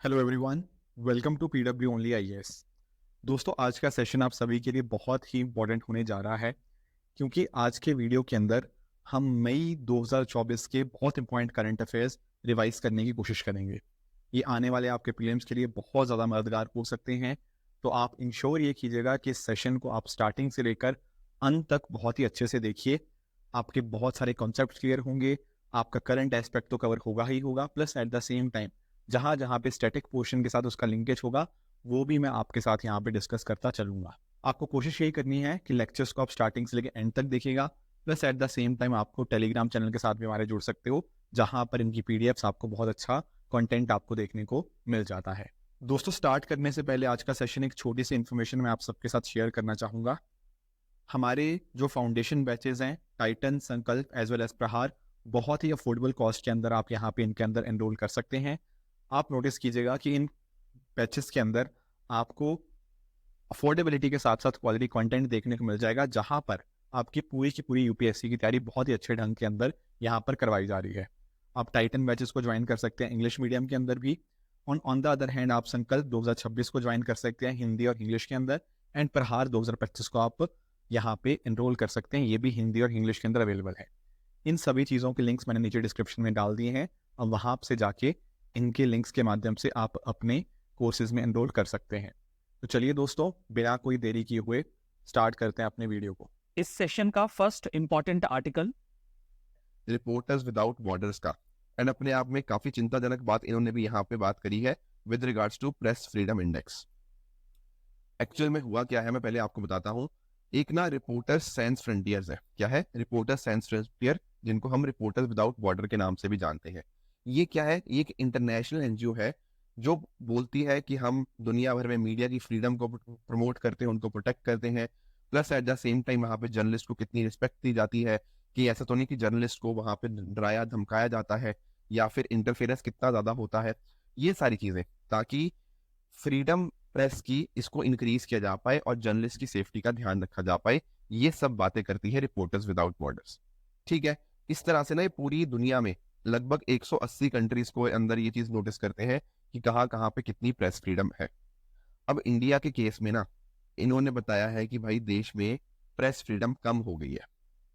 Hello everyone, welcome to PW only IAS. दोस्तों, आज का सेशन आप सभी के लिए बहुत ही इंपॉर्टेंट होने जा रहा है, क्योंकि आज के वीडियो के अंदर हम मई 2024 के बहुत इंपॉर्टेंट करंट अफेयर्स रिवाइज करने की कोशिश करेंगे। ये आने वाले आपके प्रीलिम्स के लिए बहुत ज़्यादा मददगार हो सकते हैं। तो आप इंश्योर ये कीजिएगा कि इस सेशन को आप स्टार्टिंग से लेकर अंत तक बहुत ही अच्छे से देखिए। आपके बहुत सारे कॉन्सेप्ट क्लियर होंगे, आपका करंट एस्पेक्ट तो कवर होगा ही होगा, plus at the same time जहाँ जहाँ पे स्टैटिक पोर्शन के साथ उसका लिंकेज होगा वो भी मैं आपके साथ यहाँ पे डिस्कस करता चलूंगा। आपको कोशिश यही करनी है कि लेक्चर्स को आप स्टार्टिंग से लेकर एंड तक देखिएगा, plus at the same time आपको टेलीग्राम चैनल के साथ भी हमारे जुड़ सकते हो, जहाँ पर इनकी पीडीएफ्स आपको बहुत अच्छा कंटेंट आपको देखने को मिल जाता है। दोस्तों, स्टार्ट करने से पहले आज का सेशन एक छोटी सी इन्फॉर्मेशन मैं आप सबके साथ शेयर करना चाहूँगा। हमारे जो फाउंडेशन बैचेज हैं, टाइटन, संकल्प एज वेल एज प्रहार, बहुत ही अफोर्डेबल कॉस्ट के अंदर आप यहाँ पे इनके अंदर एनरोल कर सकते हैं। आप नोटिस कीजिएगा कि इन बैचेस के अंदर आपको अफोर्डेबिलिटी के साथ साथ क्वालिटी कंटेंट देखने को मिल जाएगा, जहां पर आपकी पूरी की पूरी यूपीएससी की तैयारी बहुत ही अच्छे ढंग के अंदर यहाँ पर करवाई जा रही है। आप टाइटन बैचेस को ज्वाइन कर सकते हैं इंग्लिश मीडियम के अंदर भी। ऑन द अदर हैंड आप संकल्प 2026 को ज्वाइन कर सकते हैं हिंदी और इंग्लिश के अंदर, एंड प्रहार 2025 को आप यहाँ पे एनरोल कर सकते हैं, ये भी हिंदी और इंग्लिश के अंदर अवेलेबल है। इन सभी चीज़ों के लिंक्स मैंने नीचे डिस्क्रिप्शन में डाल दिए हैं, अब वहाँ से जाके इनके लिंक्स के माध्यम से आप अपने कोर्सेज में एनरोल कर सकते हैं। तो चलिए दोस्तों, बिना कोई देरी किए हुए स्टार्ट करते हैं अपने वीडियो को। इस सेशन का first important article reporters without borders का, एंड अपने आप में काफी चिंताजनक बात इन्होंने भी यहाँ पे बात करी है with regards to press freedom index. Actual में हुआ क्या है मैं पहले आपको बताता हूँ। एक ना रिपोर्टर्स सैंस फ्रंटियर्स है। क्या है रिपोर्टर्स सैंस फ्रंटियर, जिनको हम रिपोर्टर्स विदाउट बॉर्डर के नाम से भी जानते हैं। ये क्या है? ये एक इंटरनेशनल एनजीओ है जो बोलती है कि हम दुनिया भर में मीडिया की फ्रीडम को प्रमोट करते हैं, उनको प्रोटेक्ट करते हैं। Plus at the same time वहाँ पे जर्नलिस्ट को कितनी रिस्पेक्ट दी जाती है, कि ऐसा तो नहीं कि जर्नलिस्ट को वहाँ पे डराया धमकाया जाता है या फिर इंटरफेरेंस कितना ज्यादा होता है। ये सारी चीजें ताकि फ्रीडम प्रेस की इसको इंक्रीज किया जा पाए और जर्नलिस्ट की सेफ्टी का ध्यान रखा जा पाए, ये सब बातें करती है रिपोर्टर्स विदाउट बॉर्डर्स। ठीक है, इस तरह से ना ये पूरी दुनिया में लगभग 180 कंट्रीज को अंदर ये चीज नोटिस करते हैं कि कहाँ कहाँ पे कितनी प्रेस फ्रीडम है। अब इंडिया के केस में ना इन्होंने बताया है कि भाई देश में प्रेस फ्रीडम कम हो गई है।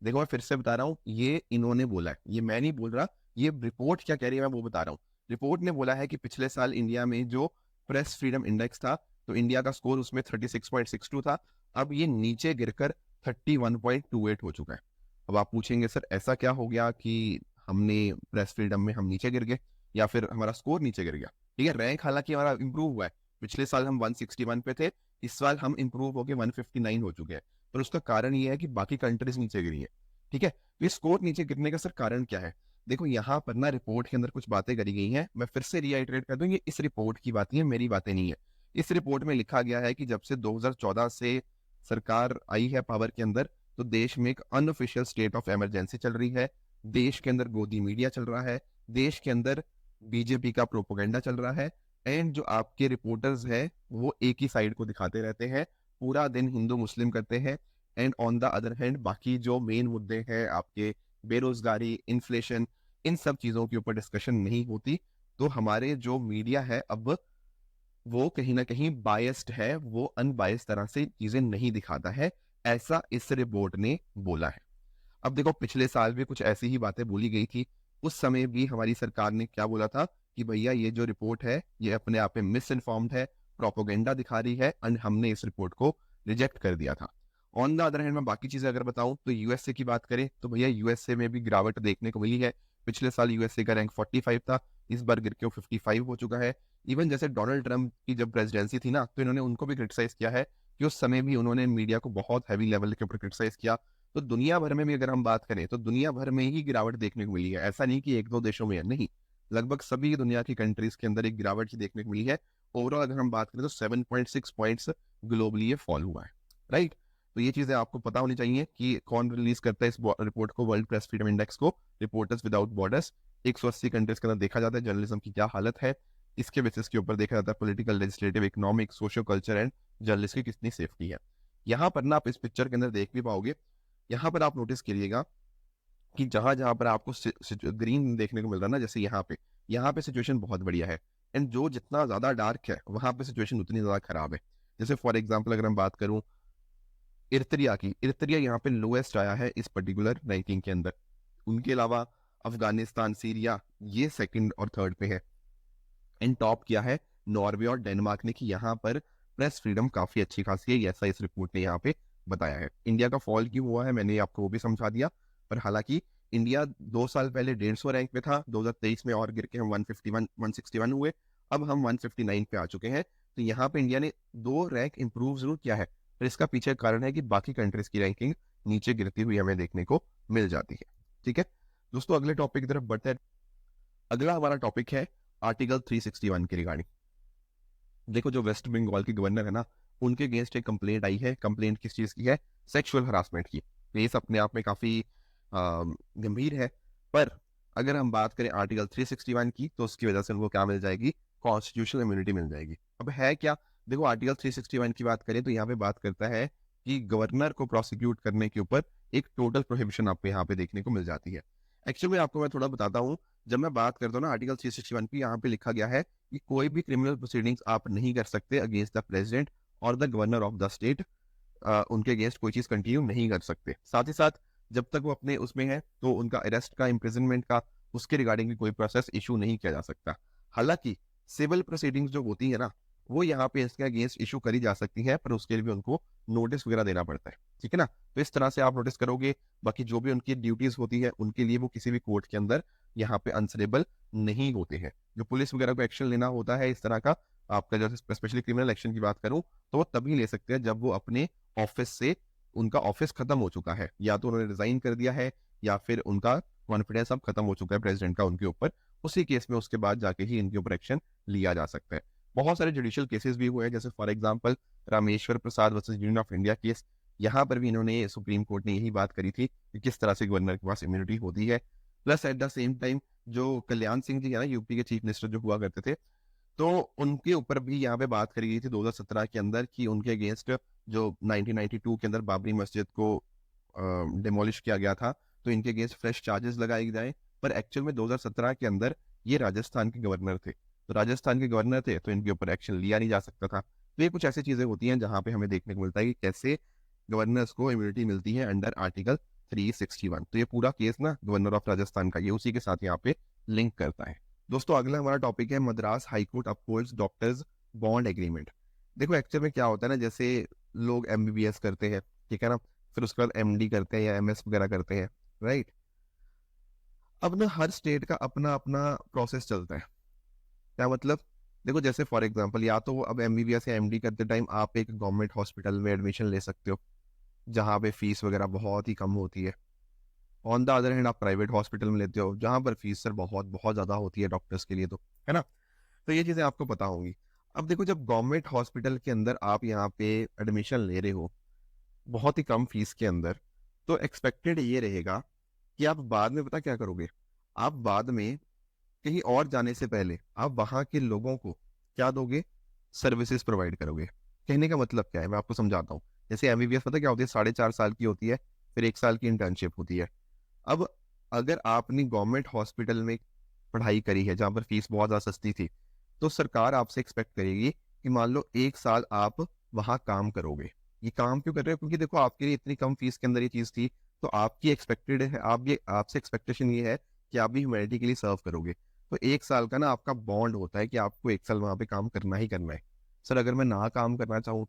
देखो मैं फिर से बता रहा हूँ, ये इन्होंने बोला है, ये मैं नहीं बोल रहा। ये रिपोर्ट क्या कह रही है मैं वो बता रहा हूँ। रिपोर्ट ने बोला है कि पिछले साल इंडिया में जो प्रेस फ्रीडम इंडेक्स था, तो इंडिया का स्कोर उसमें 36.62 था। अब ये नीचे गिरकर 31.28 हो चुका है। अब आप पूछेंगे सर ऐसा क्या हो गया कि हमने प्रेस फ्रीडम में हम नीचे गिर गए या फिर हमारा स्कोर नीचे गिर गया? ठीक है, रैंक हालांकि हमारा इंप्रूव हुआ है। पिछले साल हम 161 पे थे, इस साल हम इंप्रूव होकर 159 हो चुके हैं। पर उसका कारण ये है कि बाकी कंट्रीज नीचे गिरी है। ठीक है, तो ये स्कोर नीचे गिरने का सर कारण क्या है? देखो यहाँ पर ना रिपोर्ट के अंदर कुछ बातें करी गई हैं। मैं फिर से रिआइटरेट कर दूं, ये इस रिपोर्ट की बातें हैं, मेरी बातें नहीं है। इस रिपोर्ट में लिखा गया है कि जब से 2014 से सरकार आई है पावर के अंदर, तो देश में एक अनऑफिशियल स्टेट ऑफ इमरजेंसी चल रही है। देश के अंदर गोदी मीडिया चल रहा है, देश के अंदर बीजेपी का प्रोपोगेंडा चल रहा है, एंड जो आपके रिपोर्टर्स हैं वो एक ही साइड को दिखाते रहते हैं, पूरा दिन हिंदू मुस्लिम करते हैं। And on the other hand बाकी जो मेन मुद्दे हैं आपके बेरोजगारी, इन्फ्लेशन, इन सब चीजों के ऊपर डिस्कशन नहीं होती। तो हमारे जो मीडिया है अब वो कहीं ना कहीं बायस्ड है, वो अनबायस्ड तरह से चीजें नहीं दिखाता है, ऐसा इस रिपोर्ट ने बोला है। अब देखो पिछले साल भी कुछ ऐसी ही बातें बोली गई थी। उस समय भी हमारी सरकार ने क्या बोला था कि भैया ये जो रिपोर्ट है ये अपने आप में मिस इन्फॉर्म्ड है, प्रोपोगेंडा दिखा रही है, एंड हमने इस रिपोर्ट को रिजेक्ट कर दिया था। ऑन द अदर हैंड मैं बाकी चीजें अगर बताऊं तो यूएसए की बात करें तो भैया यूएसए में भी गिरावट देखने को मिली है। पिछले साल यूएसए का रैंक 45 था, इस बार गिर के 55 हो चुका है। इवन जैसे डोनाल्ड ट्रंप की जब प्रेसिडेंसी थी ना, तो इन्होंने उनको भी क्रिटिसाइज किया है कि उस समय भी उन्होंने मीडिया को बहुत हैवी लेवल के ऊपर क्रिटिसाइज किया। तो दुनिया भर में भी अगर हम बात करें तो दुनिया भर में ही गिरावट देखने को मिली है, ऐसा नहीं कि एक दो देशों में है, नहीं, लगभग सभी दुनिया की कंट्रीज के अंदर एक गिरावट ही देखने को मिली है। ओवरऑल अगर हम बात करें तो 7.6 पॉइंट्स ग्लोबली ये फॉल हुआ है। राइट, तो ये चीजें आपको पता होनी चाहिए कि कौन रिलीज करता है इस रिपोर्ट को, वर्ल्ड प्रेस फ्रीडम इंडेक्स को, रिपोर्टर्स विदाउट बॉर्डर्स। 180 कंट्रीज के अंदर देखा जाता है जर्नलिज्म की क्या हालत है, इसके बेसिस के ऊपर देखा जाता है political, legislative, economic, socio culture and journalist की कितनी सेफ्टी है। यहाँ पर ना आप इस पिक्चर के अंदर देख भी पाओगे, यहाँ पर आप नोटिस करिएगा कि जहां जहां पर आपको ग्रीन देखने को मिल रहा है ना, जैसे यहाँ पे सिचुएशन बहुत बढ़िया है। एंड जो जितना ज़्यादा डार्क है वहाँ पे सिचुएशन उतनी ज़्यादा खराब है। जैसे फॉर एग्जाम्पल अगर हम बात करूँ इरित्रिया की, इरित्रिया यहाँ पे लोएस्ट आया है इस पर्टिकुलर रैंकिंग के अंदर। उनके अलावा अफगानिस्तान, सीरिया, ये सेकंड और थर्ड पे है। एंड टॉप किया है नॉर्वे और डेनमार्क ने कि यहाँ पर प्रेस फ्रीडम काफी अच्छी खासी है, ऐसा इस रिपोर्ट ने यहाँ पे बताया है। इंडिया का फॉल क्यों हुआ है मैंने आपको वो भी समझा दिया, पर हालांकि इंडिया 2 साल पहले 150 रैंक पे था, 2023 में और गिर के हम 151 161 हुए, अब हम 159 पे आ चुके हैं। तो यहाँ पे इंडिया ने 2 रैंक इंप्रूव जरूर किया है, पर इसका पीछे कारण है कि बाकी कंट्रीज की रैंकिंग नीचे गिरती हुई हमें देखने को मिल जाती है। ठीक है दोस्तों, अगले टॉपिक की तरफ बढ़ते हैं। अगला हमारा टॉपिक है आर्टिकल 361 के रिगार्डिंग। देखो जो वेस्ट बंगाल के गवर्नर है ना, उनके अगेंस्ट एक कंप्लेंट आई है। कंप्लेंट किस चीज की है? सेक्सुअल हरासमेंट की। केस अपने आप में काफी गंभीर है, पर अगर हम बात करें आर्टिकल 361 की तो उसकी वजह से उनको क्या मिल जाएगी? कॉन्स्टिट्यूशनल इम्यूनिटी मिल जाएगी। अब है क्या? देखो आर्टिकल 361 की बात करें तो यहाँ पे बात करता है कि गवर्नर को प्रोसिक्यूट करने के ऊपर एक टोटल प्रोहिबिशन आपको यहाँ पे देखने को मिल जाती है। एक्चुअली आपको मैं थोड़ा बताता हूँ, जब मैं बात करता हूँ ना आर्टिकल 361 की, यहाँ पे लिखा गया है कि कोई भी क्रिमिनल प्रोसीडिंग्स आप नहीं कर सकते अगेंस्ट द प्रेसिडेंट और the governor of the state. उनके अगेंस्ट कोई चीज कंटिन्यू नहीं कर सकते। साथ ही साथ जब तक वो अपने उसमें है तो उनका अरेस्ट का, इम्प्रिजनमेंट का, उसके रिगार्डिंग भी कोई प्रोसेस इशू नहीं किया जा सकता। हालांकि सिविल प्रोसीडिंग्स जो होती है ना, वो यहाँ पे इसके अगेंस्ट इशू करी जा सकती है, पर उसके लिए भी उनको नोटिस वगैरह देना पड़ता है। ठीक है ना, तो इस तरह से आप नोटिस करोगे। बाकी जो भी उनकी ड्यूटीज होती है उनके लिए वो किसी भी कोर्ट के अंदर यहाँ पे आंसरेबल नहीं होते हैं। जो पुलिस वगैरह को एक्शन लेना होता है इस तरह का, आपका जैसे स्पेशली क्रिमिनल एक्शन की बात करूं, तो वो तभी ले सकते हैं जब वो अपने ऑफिस से, उनका ऑफिस खत्म हो चुका है, या तो उन्होंने रिजाइन कर दिया है या फिर उनका कॉन्फिडेंस अब खत्म हो चुका है प्रेसिडेंट का उनके ऊपर। उसी केस में उसके बाद जाके ही इनके ऊपर एक्शन लिया जा सकता है। बहुत सारे जुडिशियल केसेस भी हुए हैं, जैसे for example Rameshwar Prasad versus union of India case. यहाँ पर भी इन्होंने, सुप्रीम कोर्ट ने यही बात करी थी कि किस तरह से गवर्नर के पास इम्यूनिटी होती है। Plus at the same time जो कल्याण सिंह जी है ना, यूपी के चीफ मिनिस्टर जो हुआ करते थे, तो उनके ऊपर भी यहाँ पे बात करी गई थी 2017 के अंदर कि उनके अगेंस्ट जो 1992 के अंदर बाबरी मस्जिद को डिमोलिश किया गया था, तो इनके अगेंस्ट फ्रेश चार्जेस लगाए जाए। पर एक्चुअल में 2017 के अंदर ये राजस्थान के गवर्नर थे, तो राजस्थान के गवर्नर थे तो इनके ऊपर एक्शन लिया नहीं जा सकता था। तो ये कुछ ऐसी चीजें होती हैं जहां पे हमें देखने को मिलता है कि कैसे गवर्नर्स को इम्यूनिटी मिलती है अंडर आर्टिकल 361। तो ये पूरा केस ना गवर्नर ऑफ राजस्थान का, ये उसी के साथ यहाँ पे लिंक करता है। दोस्तों अगला हमारा टॉपिक है Madras high court upholds doctors bond agreement. देखो एक्चुअल में क्या होता है ना, जैसे लोग एमबीबीएस करते हैं, ठीक है ना, फिर उसके बाद एमडी करते हैं या एमएस वगैरह करते हैं, राइट। अब ना हर स्टेट का अपना अपना प्रोसेस चलता है। क्या मतलब? देखो जैसे फॉर एग्जांपल, या तो अब एमबीबीएस या एमडी करते टाइम आप एक गवर्नमेंट हॉस्पिटल में एडमिशन ले सकते हो जहाँ पे फीस वगैरह बहुत ही कम होती है। ऑन द अदर हैंड आप प्राइवेट हॉस्पिटल में लेते हो जहाँ पर फीस सर बहुत बहुत ज्यादा होती है डॉक्टर्स के लिए, तो है ना। तो ये चीजें आपको पता होंगी। अब देखो जब गवर्नमेंट हॉस्पिटल के अंदर आप यहाँ पे एडमिशन ले रहे हो बहुत ही कम फीस के अंदर, तो एक्सपेक्टेड ये रहेगा कि आप बाद में पता क्या करोगे, आप बाद में कहीं और जाने से पहले आप वहां के लोगों को क्या दोगे? सर्विसेज प्रोवाइड करोगे। कहने का मतलब क्या है, मैं आपको समझाता हूँ। जैसे एमबीबीएस पता क्या होती है? 4.5 साल की होती है, फिर 1 साल की इंटर्नशिप होती है। अब अगर आपने गवर्नमेंट हॉस्पिटल में पढ़ाई करी है जहां पर फीस बहुत ज्यादा सस्ती थी, तो सरकार आपसे एक्सपेक्ट करेगी कि मान लो 1 साल आप वहां काम करोगे। ये काम क्यों कर रहे हो? क्योंकि देखो आपके लिए इतनी कम फीस के अंदर ये चीज थी, तो आपकी एक्सपेक्टेड है, आप ये आपसे एक्सपेक्टेशन ये है कि आप भी ह्यूमैनिटी के लिए सर्व करोगे। तो 1 साल का ना आपका बॉन्ड होता है कि आपको 1 साल वहां पे काम करना ही करना है। सर अगर मैं ना काम करना चाहूँ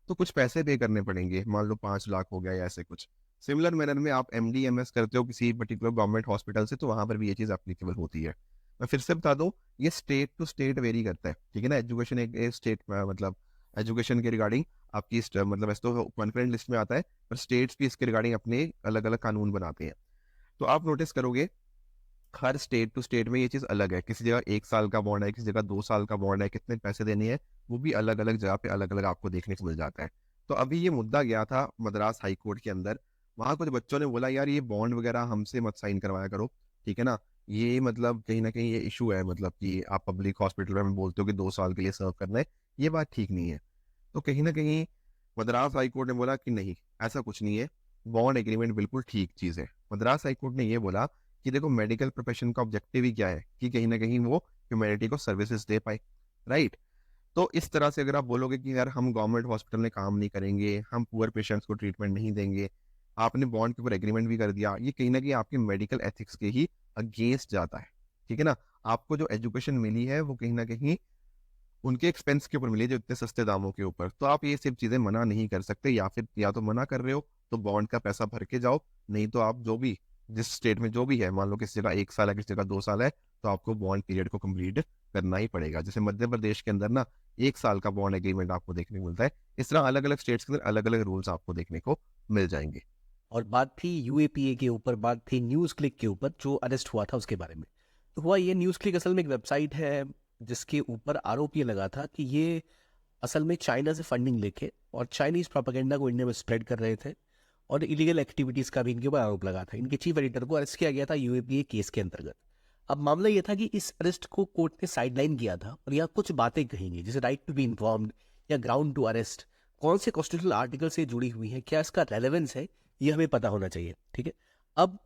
तो कुछ पैसे पे करने पड़ेंगे, मान लो 5 लाख हो गया या ऐसे कुछ। सिमिलर मैनर में आप एमडी एमएस करते हो किसी पर्टिकुलर गवर्नमेंट हॉस्पिटल से, तो वहां पर भी ये चीज एप्लीकेबल होती है। मैं फिर से बता दूं, ये स्टेट टू स्टेट वेरी करता है, ठीक है ना। एजुकेशन एक स्टेट मतलब एजुकेशन के रिगार्डिंग आपकी मतलब ऐसे तो कॉन्फ्रेंस लिस्ट में आता है, पर स्टेट्स भी इसके रिगार्डिंग अपने अलग अलग कानून बनाते हैं। तो आप नोटिस करोगे हर स्टेट टू स्टेट में ये चीज अलग है। किसी जगह 1 साल का बॉन्ड है, किसी जगह 2 साल का बॉन्ड है, कितने पैसे देने हैं वो भी अलग अलग जगह पे अलग अलग आपको देखने को मिल जाता है। तो अभी ये मुद्दा गया था मद्रास हाई कोर्ट के अंदर। वहां कुछ बच्चों ने बोला यार ये बॉन्ड वगैरह हमसे मत साइन करवाया करो, ठीक है ना। ये मतलब कहीं ना कहीं ये इशू है, मतलब कि आप पब्लिक हॉस्पिटल में बोलते हो कि 2 साल के लिए सर्व करना है, ये बात ठीक नहीं है। तो कहीं ना कहीं मद्रास हाई कोर्ट ने बोला कि नहीं, ऐसा कुछ नहीं है, बॉन्ड एग्रीमेंट बिल्कुल ठीक चीज है। मद्रास हाई कोर्ट ने ये बोला कि देखो मेडिकल प्रोफेशन का ऑब्जेक्टिव ही क्या है कि कहीं ना कहीं वो ह्यूमैनिटी को सर्विसेज दे पाए, राइट? तो इस तरह से अगर आप बोलोगे कि यार हम गवर्नमेंट हॉस्पिटल में काम नहीं करेंगे, हम पुअर पेशेंट्स को ट्रीटमेंट नहीं देंगे, आपने बॉन्ड के ऊपर एग्रीमेंट भी कर दिया, ये कहीं ना कहीं आपके मेडिकल एथिक्स के ही अगेंस्ट जाता है, ठीक है ना? आपको जो एजुकेशन मिली है वो कहीं ना कहीं उनके एक्सपेंस के ऊपर मिली है, जो इतने सस्ते दामों के ऊपर। तो आप ये सब चीजें मना नहीं कर सकते, या फिर या तो मना कर रहे हो तो बॉन्ड का पैसा भर के जाओ, नहीं तो आप जो भी जिस स्टेट में जो भी है, मान लो किसी जगह 1 साल है, किसी जगह 2 साल है, तो आपको बॉन्ड पीरियड को कंप्लीट करना ही पड़ेगा। जैसे मध्य प्रदेश के अंदर ना 1 साल का बॉन्ड एग्रीमेंट आपको देखने को मिलता है। इस तरह अलग अलग स्टेट्स के अंदर अलग अलग रूल्स आपको देखने को मिल जाएंगे। और बात थी यूएपीए के ऊपर, बात थी न्यूज़ क्लिक के ऊपर जो अरेस्ट हुआ था उसके बारे में। तो हुआ ये, न्यूज़ क्लिक असल में एक वेबसाइट है जिसके ऊपर आरोप ये लगा था कि ये असल में चाइना से फंडिंग लेके और चाइनीज प्रोपेगेंडा को इंडिया में स्प्रेड कर रहे थे, और इलीगल एक्टिविटीज़ का भी इनके ऊपर आरोप लगा था। इनके चीफ एडिटर को अरेस्ट किया गया था यूएपीए केस के अंतर्गत। अब मामला ये था कि इस अरेस्ट को कोर्ट ने साइडलाइन किया था और यहाँ कुछ बातें कहेंगे, जैसे राइट टू बी इन्फॉर्म्ड या ग्राउंड टू अरेस्ट, कौन से कॉन्स्टिट्यूशनल आर्टिकल से जुड़ी हुई है, क्या इसका रेलेवेंस है, ये हमें पता होना चाहिए, ठीक है? अब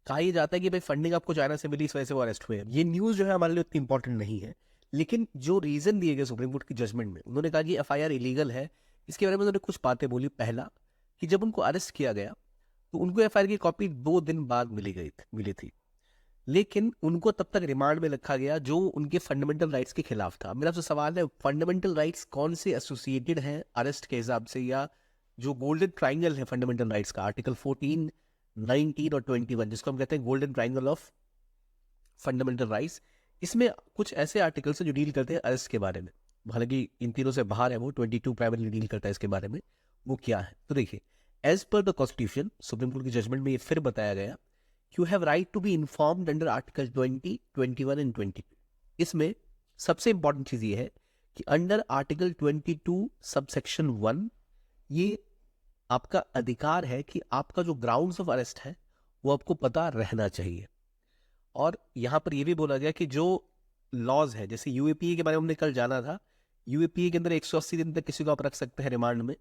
कहा यह जाता है कि भाई फंडिंग आपको चाइना से मिली, इस वजह से वो अरेस्ट हुए। ये न्यूज़ जो है हमारे लिए उतनी इंपॉर्टेंट नहीं है, लेकिन जो रीज़न दिए गए सुप्रीम कोर्ट की जजमेंट में, उन्होंने कहा कि एफआईआर इलीगल है। इसके बारे में उन्होंने कुछ बातें बोली। पहला, कि जब उनको अरेस्ट किया गया तो उनको एफआईआर की कॉपी 2 दिन बाद मिली थी, लेकिन उनको तब तक रिमांड में रखा गया जो उनके फंडामेंटल राइट्स के खिलाफ था। मेरा आपसे सवाल है, फंडामेंटल राइट्स कौन से एसोसिएटेड हैं अरेस्ट के हिसाब से, या जो गोल्डन ट्राइंगल है फंडामेंटल राइट्स का, आर्टिकल 14, 19 और 21, जिसको हम कहते हैं golden triangle of fundamental rights, इसमें कुछ ऐसे आर्टिकल्स हैं जो डील करते हैं अरेस्ट के बारे में। हालांकि इन तीनों से बाहर है वो, 22 प्राइमरी डील करता है इसके बारे में। वो क्या है तो देखिए, as per the constitution, supreme court की जजमेंट में ये फिर बताया गया, you have right to be informed under article 20, 21 and 22। इसमें सबसे इंपॉर्टेंट चीज ये है कि अंडर आर्टिकल 22 सबसेक्शन 1 ये आपका अधिकार है कि आपका जो ग्राउंड्स ऑफ अरेस्ट है वो आपको पता रहना चाहिए। और यहां पर यह भी बोला गया कि जो लॉज है, जैसे यूएपीए के बारे में हमने कल जाना था, यूएपीए के अंदर 180 दिन तक किसी को आप रख सकते हैं रिमांड में,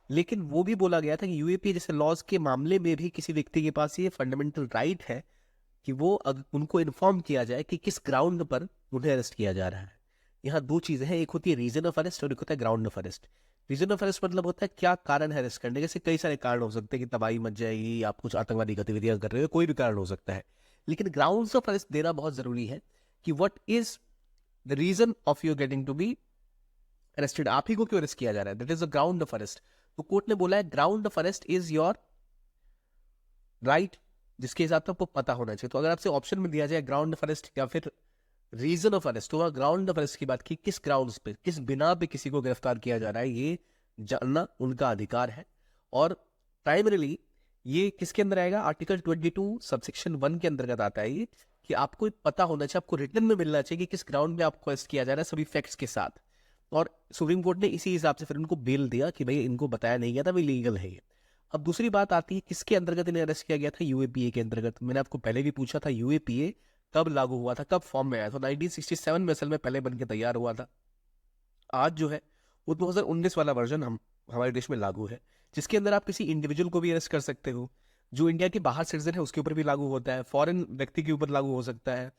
लेकिन वो भी बोला गया था कि यूएपीए जैसे लॉज के मामले में भी किसी व्यक्ति के पास ये फंडामेंटल राइट है कि वो उनको इन्फॉर्म किया जाए कि किस ग्राउंड पर उन्हें अरेस्ट किया जा रहा है। यहाँ 2 चीजें हैं, एक होती है रीजन ऑफ अरेस्ट और एक होता है ground of arrest. Reason of arrest मतलब होता है क्या कारण है अरेस्ट करने के, जैसे कई सारे कारण हो सकते हैं कि तबाही मच जाएगी, आप कुछ आतंकवादी गतिविधियां कर रहे हो, कोई भी कारण हो सकता है। लेकिन ग्राउंड्स ऑफ अरेस्ट देना बहुत जरूरी है कि what is the reason of you getting to be arrested, आप ही को क्यों अरेस्ट किया जा रहा है, that is the ground of arrest. तो कोर्ट ने बोला है ground of arrest is your right, जिसके हिसाब से आपको पता होना चाहिए। तो अगर आपसे ऑप्शन में दिया जाए ग्राउंड ऑफ अरेस्ट या फिर रीजन ऑफ अरेस्ट, तो ग्राउंड ऑफ अरेस्ट की बात की, किस ग्राउंड्स पे, किस बिना पे किसी को गिरफ्तार किया जा रहा है, ये जानना उनका अधिकार है। और प्राइमरीली ये किसके अंदर आएगा, आर्टिकल 22 सबसेक्शन 1 के अंतर्गत आता है ये, कि आपको पता होना चाहिए, आपको रिटर्न में मिलना चाहिए कि किस ग्राउंड में आपको अरेस्ट किया जा रहा है, सभी फैक्ट्स के साथ। और सुप्रीम कोर्ट ने इसी हिसाब से फिर उनको बेल दिया कि भाई इनको बताया नहीं गया था, भाई लीगल है ये। अब दूसरी बात आती है किसके अंतर्गत इन्हें अरेस्ट किया गया था, यूएपीए के अंतर्गत। मैंने आपको पहले भी पूछा था यूएपीए कब लागू हुआ था, कब फॉर्म में आया था। 1967 में असल में पहले बन के तैयार हुआ था। आज जो है वो 2019 वाला वर्जन हमारे देश में लागू है, जिसके अंदर आप किसी इंडिविजुअल को भी अरेस्ट कर सकते हो, जो इंडिया के बाहर सिटीजन है उसके ऊपर भी लागू होता है, फॉरेन व्यक्ति के ऊपर लागू हो सकता है,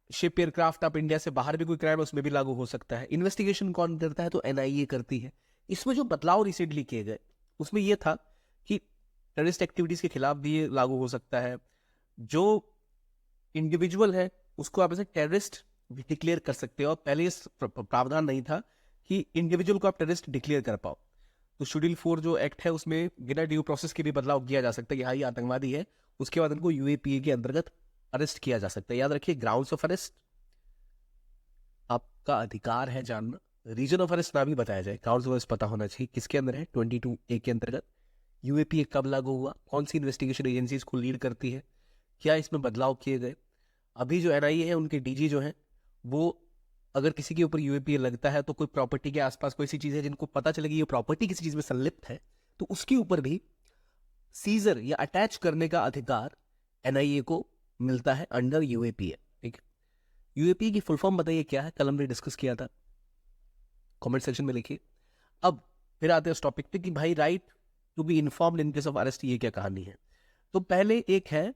शिप एयरक्राफ्ट आप इंडिया से बाहर भी कोई क्राइम है उसमें भी लागू हो सकता है। इन्वेस्टिगेशन कौन करता है, तो एनआईए करती है। इसमें जो बदलाव रिसेंटली किए गए उसमें यह था कि टेररिस्ट एक्टिविटीज के खिलाफ भी ये लागू हो सकता है। जो इंडिविजुअल है उसको आप ऐसे टेररिस्ट भी डिक्लेयर कर सकते हो, और पहले इस प्रावधान नहीं था कि इंडिविजुअल को आप टेररिस्ट डिक्लेयर कर पाओ। तो शेड्यूल 4 जो एक्ट है उसमें बिना ड्यू प्रोसेस के भी बदलाव किया जा सकता है कि हाँ ये आतंकवादी है, उसके बाद उनको यूएपीए के अंतर्गत अरेस्ट किया जा सकता है। याद रखिए, ग्राउंड्स ऑफ अरेस्ट आपका अधिकार है जानना, रीजन ऑफ अरेस्ट ना भी बताया जाए, ग्राउंड्स ऑफ अरेस्ट पता होना चाहिए किसके अंदर है, 22A के अंतर्गत। यूएपीए कब लागू हुआ, कौन सी इन्वेस्टिगेशन एजेंसी इसको लीड करती है, क्या इसमें बदलाव किए गए। अभी जो एनआईए है उनके डीजी जो है वो अगर किसी के ऊपर यूएपीए लगता है तो कोई प्रॉपर्टी के आसपास कोई सी चीज है जिनको पता चलेगी ये प्रॉपर्टी किसी चीज में संलिप्त है, तो उसके ऊपर भी सीजर या अटैच करने का अधिकार एनआईए को मिलता है अंडर यूएपीए। ठीक है, यूएपीए की फुल फॉर्म बताइए क्या है, कल हमने डिस्कस किया था, कमेंट सेक्शन में लिखिए। अब फिर आते हैं उस टॉपिक पे कि भाई right to be informed in case of arrest, ये क्या कहानी है। तो पहले एक है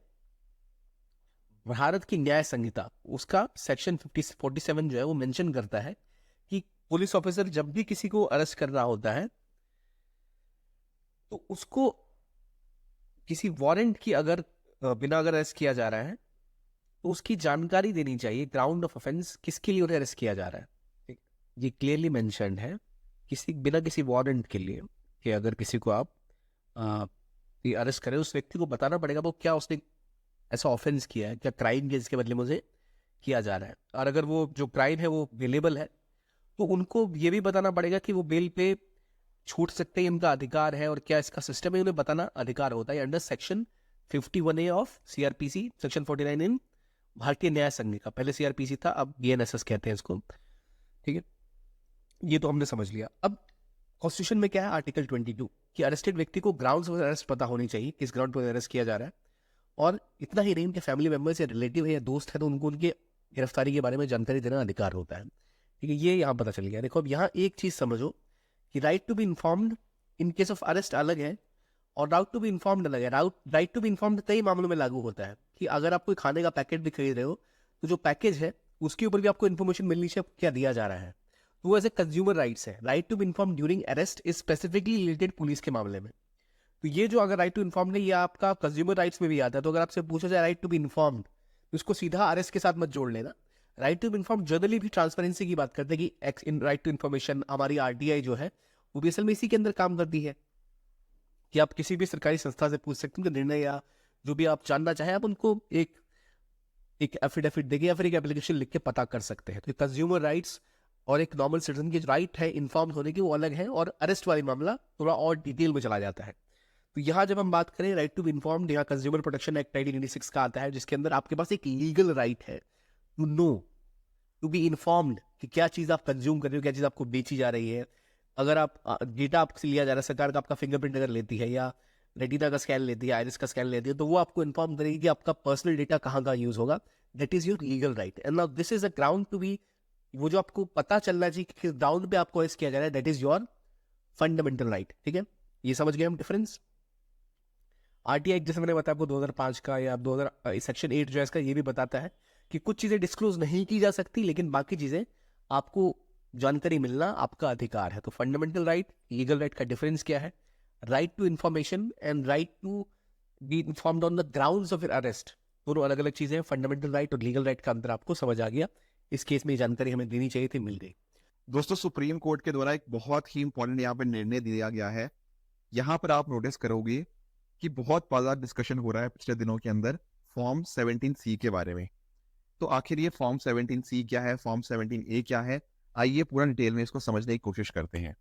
भारत की न्याय संहिता उसका सेक्शन 47 जो है वो मेंशन करता है कि पुलिस ऑफिसर जब भी किसी को अरेस्ट करना होता है तो उसको किसी वारंट की अगर बिना अगर अरेस्ट किया जा रहा है तो उसकी जानकारी देनी चाहिए, ग्राउंड ऑफ ऑफेंस किसके लिए उन्हें अरेस्ट किया जा रहा है। ठीक? ये क्लियरली मेंशन्ड है बिना किसी वारंट के लिए कि अगर किसी को आप अरेस्ट करें, उस व्यक्ति को बताना पड़ेगा वो क्या उसने ऐसा ऑफेंस किया है, क्या क्राइम के इसके बदले मुझे किया जा रहा है। और अगर वो जो क्राइम है वो बेलेबल है तो उनको ये भी बताना पड़ेगा कि वो बेल पे छूट सकते हैं, इनका अधिकार है और क्या इसका सिस्टम है, उन्हें बताना अधिकार होता है under section 51A of CrPC, section 49 इन भारतीय न्याय संहिता। पहले सीआरपीसी था, अब बीएनएसएस कहते हैं इसको। ठीक है, ये तो हमने समझ लिया। अब कॉन्स्टिट्यूशन में क्या है, आर्टिकल 22 कि अरेस्टेड व्यक्ति को ग्राउंड्स ऑफ अरेस्ट पता होनी चाहिए, किस ग्राउंड पर अरेस्ट किया जा रहा है। और इतना ही नहीं, उनके फैमिली मेंबर्स या रिलेटिव है या दोस्त है तो उनको उनके गिरफ्तारी के बारे में जानकारी देना अधिकार होता है। ठीक है, ये यहाँ पता चल गया। देखो अब यहाँ एक चीज समझो कि right to be informed in case of arrest अलग है और राइट टू बी इन्फॉर्म्ड अलग है। राइट टू बी इन्फॉर्म्ड कई मामलों में लागू होता है कि अगर आप कोई खाने का पैकेट भी खरीद रहे हो तो जो पैकेज है उसके ऊपर भी आपको इन्फॉर्मेशन मिलनी चाहिए क्या दिया जा रहा है। तो वो एज ए कंज्यूमर राइट्स है। Right to be inform during arrest is specifically related police के मामले में। तो ये जो अगर राइट टू इन्फॉर्म है ये आपका कंज्यूमर राइट्स में भी आता है। तो अगर आपसे पूछा जाए राइट टू बी इन्फॉर्म्ड तो उसको सीधा अरेस्ट के साथ मत जोड़ लेना। Right to be inform generally भी ट्रांसपेरेंसी की बात करते हैं कि इन राइट टू इन्फॉर्मेशन हमारी आरटीआई जो है वो भी असल में इसी के अंदर काम करती है कि आप किसी भी सरकारी संस्था से पूछ सकते हैं कि निर्णय या जो भी आप जानना चाहें आप उनको एक एफिडेविट देके या फिर एक एप्लीकेशन लिख के पता कर सकते हैं। तो कंज्यूमर राइट्स और एक नॉर्मल सिटीजन की राइट है इन्फॉर्म होने की वो अलग है और अरेस्ट वाली मामला थोड़ा और डिटेल में चला जाता है। तो यहाँ जब हम बात करें राइट टू बी इन्फॉर्म्ड, यहाँ कंज्यूमर प्रोटेक्शन एक्ट 1986 का आता है जिसके अंदर आपके पास एक लीगल राइट है to know, to be informed कि क्या चीज आप कंज्यूम कर रहे हो, क्या चीज आपको बेची जा रही है। अगर आप डेटा आपसे लिया जा रहा है, सरकार का आपका फिंगरप्रिंट अगर लेती है या रेटिना का स्कैन लेती है, आइरिस का स्कैन लेती है, तो वो आपको इन्फॉर्म करेगी कि आपका पर्सनल डेटा कहाँ कहाँ यूज होगा। That is your legal right and now this is a ground to be, वो जो आपको पता चलना चाहिए कि किस ग्राउंड पे आपको अरेस्ट किया जा रहा है, that is your fundamental right. ठीक है, ये समझ गए हम डिफरेंस। आरटीआई जैसे मैंने बताया आपको 2005 का या 2000 सेक्शन 8 जो है इसका ये भी बताता है कि कुछ चीजें डिस्क्लोज नहीं की जा सकती लेकिन बाकी चीजें आपको जानकारी मिलना आपका अधिकार है। तो फंडामेंटल राइट, लीगल राइट का डिफरेंस क्या है? Right to information and right to be informed on the grounds of arrest, दोनों अलग अलग चीजें हैं। फंडामेंटल राइट और लीगल राइट का अंतर आपको समझ आ गया। इस केस में ये जानकारी हमें देनी चाहिए थी, मिल गई। दोस्तों सुप्रीम कोर्ट के द्वारा एक बहुत ही इंपॉर्टेंट यहाँ पे निर्णय दिया गया है। यहाँ पर आप नोटिस करोगे कि बहुत ज्यादा डिस्कशन हो रहा है पिछले दिनों के अंदर फॉर्म 17C के बारे में। तो आखिर ये फॉर्म 17C क्या है, फॉर्म 17A क्या है, आइए पूरा डिटेल में इसको समझने की कोशिश करते हैं।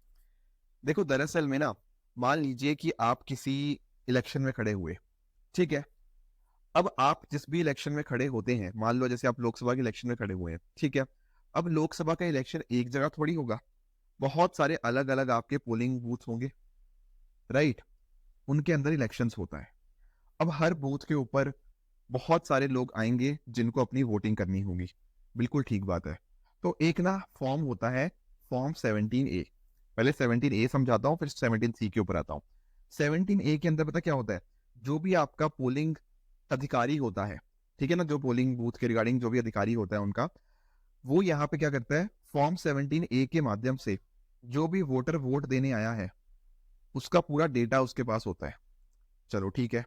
देखो दरअसल में ना, मान लीजिए कि आप किसी इलेक्शन में खड़े हुए, ठीक है। अब आप जिस भी इलेक्शन में खड़े होते हैं, मान लो जैसे आप लोकसभा के इलेक्शन में खड़े हुए हैं, ठीक है। अब लोकसभा का इलेक्शन एक जगह थोड़ी होगा, बहुत सारे अलग अलग आपके पोलिंग बूथ होंगे, राइट। उनके अंदर इलेक्शंस होता है। अब हर बूथ के ऊपर बहुत सारे लोग आएंगे जिनको अपनी वोटिंग करनी होगी, बिल्कुल ठीक बात है। तो एक ना फॉर्म होता है, फॉर्म 17A। पहले 17A समझाता हूँ, फिर 17C के ऊपर आता हूँ। 17A के अंदर पता क्या होता है, जो भी आपका पोलिंग अधिकारी होता है, ठीक है ना, जो पोलिंग बूथ के रिगार्डिंग जो भी अधिकारी होता है उनका, वो यहाँ पे क्या करता है, फॉर्म 17A के माध्यम से जो भी वोटर वोट देने आया है उसका पूरा डेटा उसके पास होता है। चलो ठीक है,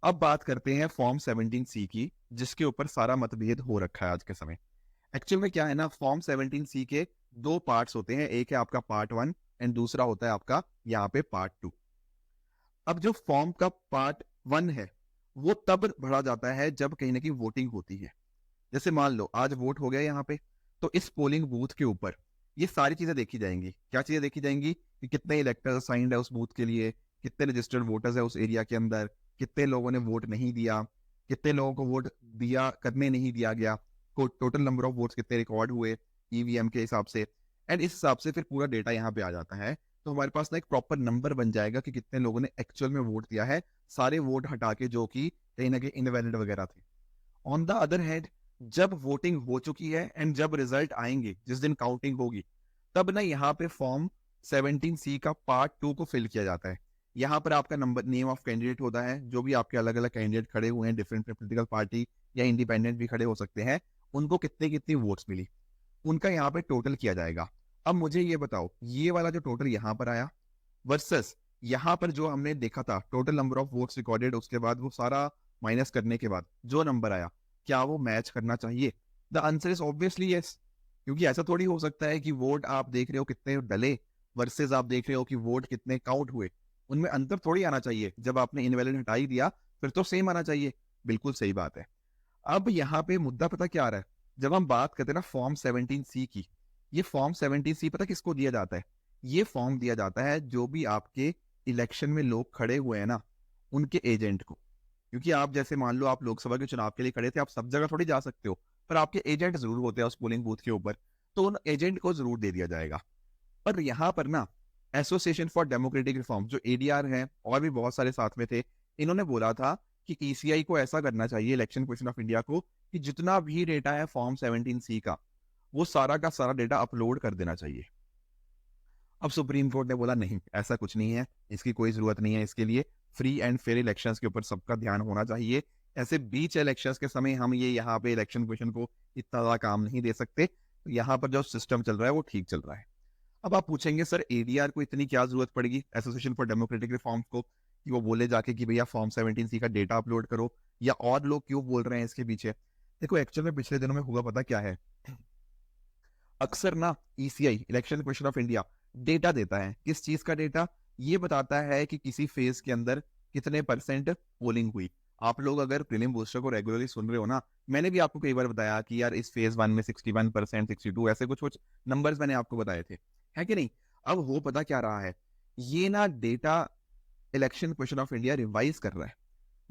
अब बात करते हैं फॉर्म 17C की, जिसके ऊपर सारा मतभेद हो रखा है आज के समय। एक्चुअल में क्या है ना, फॉर्म 17C के दो पार्ट्स होते हैं, एक है आपका पार्ट 1 एंड दूसरा होता है आपका यहाँ पे पार्ट 2। अब जो फॉर्म का पार्ट 1 है वो तब भरा जाता है जब कहीं ना कहीं वोटिंग होती है। जैसे मान लो आज वोट हो गया यहाँ पे, तो इस पोलिंग बूथ के ऊपर ये सारी चीजें देखी जाएंगी। क्या चीजें देखी जाएंगी कि कितने इलेक्टर असाइंड है उस बूथ के लिए, कितने रजिस्टर्ड वोटर्स है उस एरिया के अंदर, कितने लोगों ने वोट नहीं दिया, कितने लोगों को वोट दिया, करने नहीं दिया गया, टोटल नंबर ऑफ वोट्स कितने रिकॉर्ड हुए ईवीएम के हिसाब से। एंड इस हिसाब से फिर पूरा डेटा यहाँ पे आ जाता है। तो हमारे पास ना एक प्रॉपर नंबर बन जाएगा कि कितने लोगों ने एक्चुअल में वोट दिया है, सारे वोट हटा के जो कि कहीं ना कहीं इनवैलिड वगैरह थे। ऑन द अदर हैंड, जब वोटिंग हो चुकी है एंड जब रिजल्ट आएंगे, जिस दिन काउंटिंग होगी, तब ना यहाँ पे फॉर्म 17C का पार्ट 2 को फिल किया जाता है। यहाँ पर आपका नंबर नेम ऑफ कैंडिडेट होता है, जो भी आपके अलग अलग कैंडिडेट खड़े हुए हैं डिफरेंट पॉलिटिकल पार्टी या इंडिपेंडेंट भी खड़े हो सकते हैं, उनको कितनी कितनी वोट्स मिली, उनका यहाँ पे टोटल किया जाएगा। अब मुझे ये बताओ, ये वाला जो टोटल यहाँ पर आया वर्सेस यहाँ पर जो हमने देखा था total number of votes recorded, उसके बाद वो सारा माइनस करने के बाद जो नंबर आया, क्या वो मैच करना चाहिए? The answer is obviously yes. क्योंकि ऐसा थोड़ी हो सकता है कि वोट आप देख रहे हो कितने डले वर्सेस आप देख रहे हो कि वोट कितने काउंट हुए, उनमें अंतर थोड़ी आना चाहिए। जब आपने इनवैलिड हटा ही दिया फिर तो सेम आना चाहिए। बिल्कुल सही बात है। अब यहाँ पे मुद्दा पता क्या आ रहा है, जब हम बात करते हैं ना फॉर्म 17C की, ये फॉर्म 17C पता किसको दिया जाता है? ये फॉर्म दिया जाता है जो भी आपके इलेक्शन में लोग खड़े हुए हैं ना, उनके एजेंट को। क्योंकि आप जैसे मान लो आप लोकसभा के चुनाव के लिए खड़े थे, आप सब जगह थोड़ी जा सकते हो, पर आपके एजेंट जरूर होते हैं उस पोलिंग बूथ के ऊपर, तो उन एजेंट को जरूर दे दिया जाएगा। पर यहाँ पर ना एसोसिएशन फॉर डेमोक्रेटिक रिफॉर्म जो एडीआर है और भी बहुत सारे साथ में थे, इन्होंने बोला था कि ईसीआई को ऐसा करना चाहिए, इलेक्शन कमीशन ऑफ इंडिया को, कि जितना भी डेटा है फॉर्म 17C का, वो सारा का सारा डेटा अपलोड कर देना चाहिए। अब सुप्रीम कोर्ट ने बोला नहीं, ऐसा कुछ नहीं है, इसकी कोई जरूरत नहीं है। इसके लिए फ्री एंड फेयर इलेक्शंस के ऊपर सबका ध्यान होना चाहिए। ऐसे बीच इलेक्शंस के समय हम ये यहाँ पे इलेक्शन कमीशन को इतना ज्यादा काम नहीं दे सकते। तो यहाँ पर जो सिस्टम चल रहा है वो ठीक चल रहा है। अब आप पूछेंगे सर एडीआर को इतनी क्या जरूरत पड़ेगी एसोसिएशन फॉर डेमोक्रेटिक रिफॉर्म्स को, कि वो बोले जाके कि भैया फॉर्म 17C का डेटा अपलोड करो, या और लोग क्यों बोल रहे हैं इसके पीछे? देखो एक्चुअल में पिछले दिनों में हुआ पता क्या है, अक्सर ना ECI election commission of India data देता है। किस चीज का डेटा? ये बताता है कि किसी फेज के अंदर कितने परसेंट पोलिंग हुई। आप लोग अगर प्रीलिम बूस्टर को रेगुलरली सुन रहे हो ना, मैंने भी आपको कई बार बताया कि यार इस फेज 1 में 61%, 62, ऐसे कुछ कुछ नंबर्स मैंने आपको बताए थे, है कि नहीं? अब वो पता क्या रहा है, ये ना data election commission of India revise कर रहा है।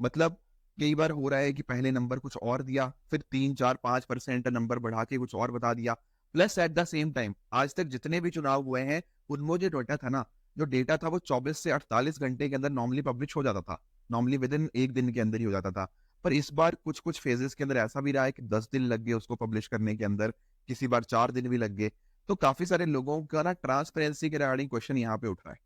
मतलब कई बार हो रहा है कि पहले नंबर कुछ और दिया, फिर 3, 4, 5% नंबर बढ़ा के कुछ और बता दिया। Plus at the same time आज तक जितने भी चुनाव हुए हैं उनमें जो डेटा था ना, जो डेटा था वो 24 से 48 घंटे के अंदर नॉर्मली पब्लिश हो जाता था, नॉर्मली विद इन एक दिन के अंदर ही हो जाता था। पर इस बार कुछ कुछ फेजेस के अंदर ऐसा भी रहा है कि 10 दिन लग गए उसको पब्लिश करने के अंदर, किसी बार 4 दिन भी लग गए। तो काफी सारे लोगों का ना ट्रांसपेरेंसी के रिगार्डिंग क्वेश्चन यहाँ पे उठ रहा है।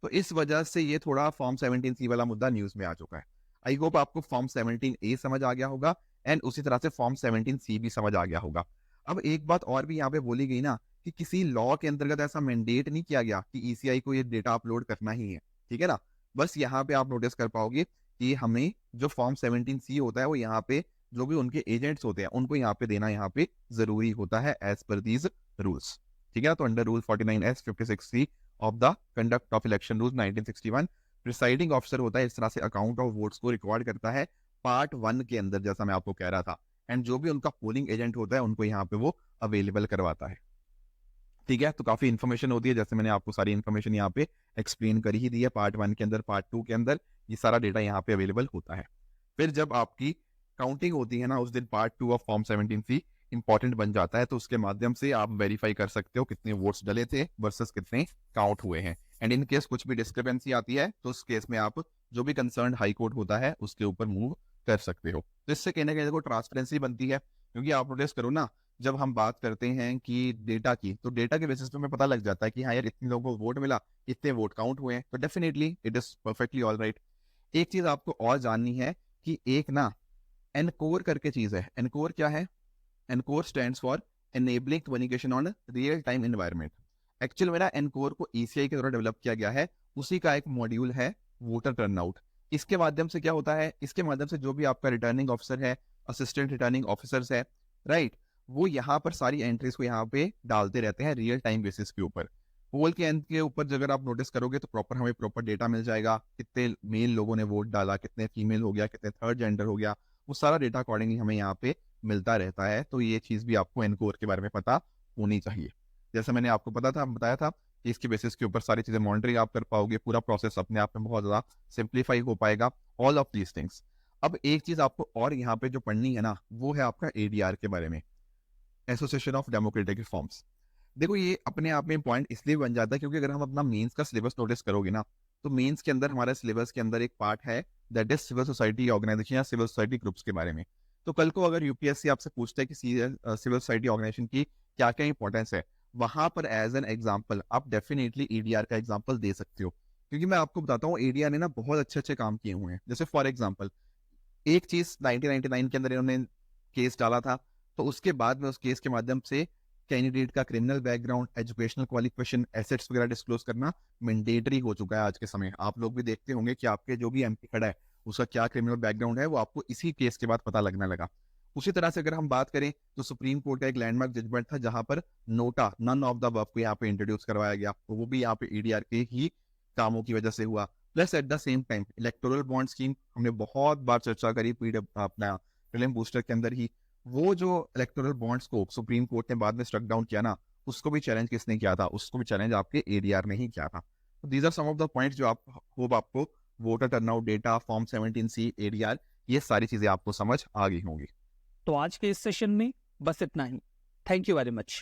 तो इस वजह से ये थोड़ा फॉर्म 17C वाला मुद्दा न्यूज में आ चुका है। आई होप आपको फॉर्म 17A समझ आ गया होगा एंड उसी तरह से फॉर्म 17C भी समझ आ गया होगा। अब एक बात और भी यहाँ पे बोली गई ना, कि किसी लॉ के अंतर्गत ऐसा मैंडेट नहीं किया गया कि ईसीआई को ये डेटा अपलोड करना ही है, ठीक है ना? बस यहाँ पे आप नोटिस कर पाओगे कि हमें जो फॉर्म 17C होता है वो यहाँ पे जो भी उनके एजेंट्स होते हैं उनको यहाँ पे देना यहाँ पे जरूरी होता है एज पर दीज रूल्स, ठीक है? तो under rule 49S 56C of the conduct of election rule 1961 presiding officer होता है इस तरह से अकाउंट ऑफ वोट्स को रिकॉर्ड करता है पार्ट 1 के अंदर, जैसा मैं आपको कह रहा था। एंड जो भी उनका पोलिंग एजेंट होता है उनको यहाँ पे वो अवेलेबल करवाता है, ठीक है? तो काफी इन्फॉर्मेशन होती है, जैसे मैंने आपको सारी इन्फॉर्मेशन यहाँ पे एक्सप्लेन कर ही दी है पार्ट 1 के अंदर। पार्ट 2 के अंदर ये सारा डेटा यहाँ पे अवेलेबल होता है। फिर जब आपकी काउंटिंग होती है ना, उस दिन part 2 of form 17C important बन जाता है। तो उसके माध्यम से आप वेरीफाई कर सकते हो कितने वोट्स डले थे वर्सेस कितने काउंट हुए हैं। एंड इन केस कुछ भी डिस्क्रिपेंसी आती है तो उस केस में आप जो भी कंसर्न हाई कोर्ट होता है उसके ऊपर मूव कर सकते हो। तो इससे कहने का देखो ट्रांसपेरेंसी बनती है। क्योंकि आप नोटिस करो ना, जब हम बात करते हैं कि डेटा की, तो डेटा के बेसिस पे हमें पता लग जाता है कि हाँ यार इतने लोगों को वोट मिला, इतने वोट काउंट हुए हैं, तो definitely it is perfectly all right. एक चीज आपको और जाननी है कि एक ना एनकोर करके चीज है। एनकोर क्या है? Encore stands for enabling communication on real time environment. Actual में ना एनकोर को ईसीआई के द्वारा डेवलप किया गया है, उसी का एक मॉड्यूल है वोटर टर्नआउट। इसके माध्यम से क्या होता है, इसके माध्यम से जो भी आपका रिटर्निंग ऑफिसर है, असिस्टेंट रिटर्निंग ऑफिसर्स है, राइट, वो यहाँ पर सारी एंट्रीज को यहाँ पे डालते रहते हैं रियल टाइम बेसिस के ऊपर। पोल के एंड के ऊपर अगर आप नोटिस करोगे तो प्रॉपर हमें प्रॉपर डेटा मिल जाएगा, कितने मेल लोगों ने वोट डाला, कितने फीमेल हो गया, कितने थर्ड जेंडर हो गया, वो सारा डेटा अकॉर्डिंगली हमें यहाँ पे मिलता रहता है। तो ये चीज भी आपको एनकोर के बारे में पता होनी चाहिए। जैसे मैंने आपको बताया था कि इसके बेसिस के ऊपर सारी चीजें मॉनिटरिंग आप कर पाओगे, पूरा प्रोसेस अपने आप में बहुत ज्यादा सिंप्लीफाई हो पाएगा, ऑल ऑफ दीज थिंग्स। अब एक चीज आपको और यहाँ पे जो पढ़नी है ना, वो है आपका एडीआर के बारे में, एसोसिएशन ऑफ डेमोक्रेटिक रिफॉर्म्स। देखो ये अपने आप में पॉइंट इसलिए बन जाता है क्योंकि अगर हम अपना मेंस का सिलेबस नोटिस करोगे ना, तो मेंस के अंदर हमारे सिलेबस के अंदर एक पार्ट है that is civil society organisation या सिविल सोसाइटी ग्रुप्स के बारे में। तो कल को अगर यूपीएससी आपसे पूछता है कि सिविल सोसाइटी ऑर्गेनाइजेशन की क्या क्या इंपॉर्टेंस है, वहां पर एज एन एग्जाम्पल आप डेफिनेटली ईडीआर का एग्जाम्पल दे सकते हो क्योंकि मैं आपको बताता हूँ एडीआर ने ना बहुत अच्छे अच्छे काम किए हुए हैं। जैसे फॉर एग्जांपल एक चीज 1999 के अंदर इन्होंने केस डाला था, तो उसके बाद में उस केस के माध्यम से कैंडिडेट का criminal background, educational qualification, assets वगैरह डिस्क्लोज करना मैंडेटरी हो चुका है आज के समय। आप लोग भी देखते होंगे कि आपके जो भी एमपी खड़ा है उसका क्या क्रिमिनल बैकग्राउंड है, वो आपको इसी केस के बाद पता लगने लगा। उसी तरह से अगर हम बात करें तो सुप्रीम कोर्ट का एक लैंडमार्क जजमेंट था जहां पर NOTA, none of the above को यहाँ पे इंट्रोड्यूस करवाया गया, तो वो भी यहाँ पे ईडीआर के ही कामों की वजह से हुआ। Plus at the same time electoral bond scheme हमने बहुत बार चर्चा करी अपना फिल्म बूस्टर के अंदर ही। वो जो इलेक्टोरल बॉन्ड्स को सुप्रीम कोर्ट ने बाद में स्ट्रक डाउन किया ना, उसको भी चैलेंज किसने किया था? उसको भी चैलेंज आपके एडीआर ने ही किया था। तो these are some of the points जो आप होप आपको voter turnout data, form 17C, ADR, ये सारी चीजें आपको समझ आ गई होंगी। तो आज के इस सेशन में बस इतना ही। Thank you very much.